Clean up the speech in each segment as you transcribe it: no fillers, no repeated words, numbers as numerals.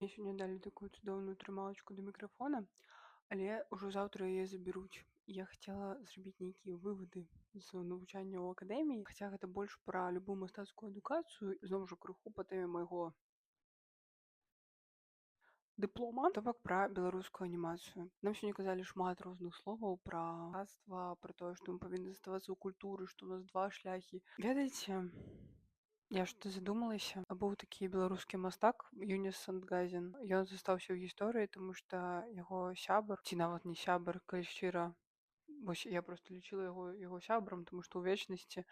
Мне сёння далі такую цудоўную трымалачку да мікрафона, але ўжо заўтра яе забяруць. Я хацела зрабіць нейкія вывады з навучання ў акадэміі, хаця гэта больш пра любую мастацкую адукацыю, зноў жа крыху па тэме майго дыплома, то бок пра беларускую анімацыю. Нам сёння казалі шмат розных словаў пра мастацтва, пра тое, што мы павінны заставацца ў культуры, што ў нас два шляхі. Ведаеце, я што задумалася, быў такі беларускі мастак Юніс Сандгазін. Ён застаўся ў гісторыі, таму што яго сябар, ці нават не сябар, калі шчыра, вось я проста лічыла яго сябрам, таму што ў вечнасці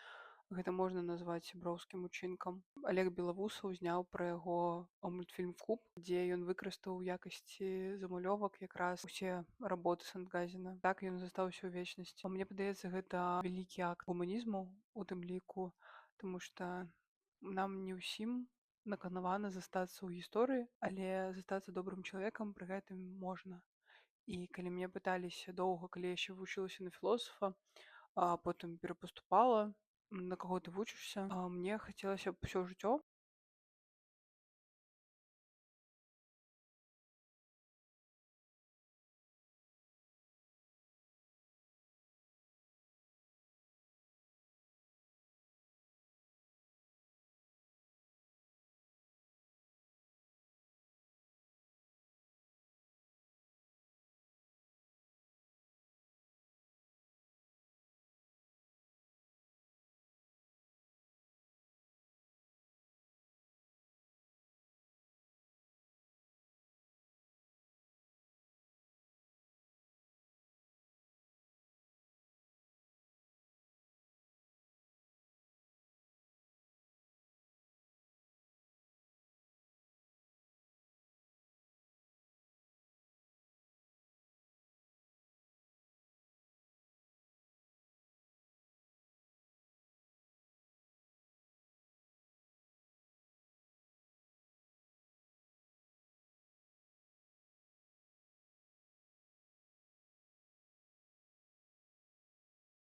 гэта можна назваць сяброўскім учынкам. Олег Белавусаў зняў пра яго мультфільм «Куб», дзе ён выкарыстаў у якасці замалёвак якраз усе работы Сандгазіна. Так ён застаўся ў вечнасці. Мне падаецца, гэта вялікі акт гуманізму у тым ліку, таму што нам не ўсім наканавана застацца ў гісторыі, але застацца добрым чалавекам пры гэтым можна. І калі мне пыталіся доўга, калі яшчэ вучылася на філосафа, а потым перапаступала, на каго ты вучышся, мне хацелася б усё жыццё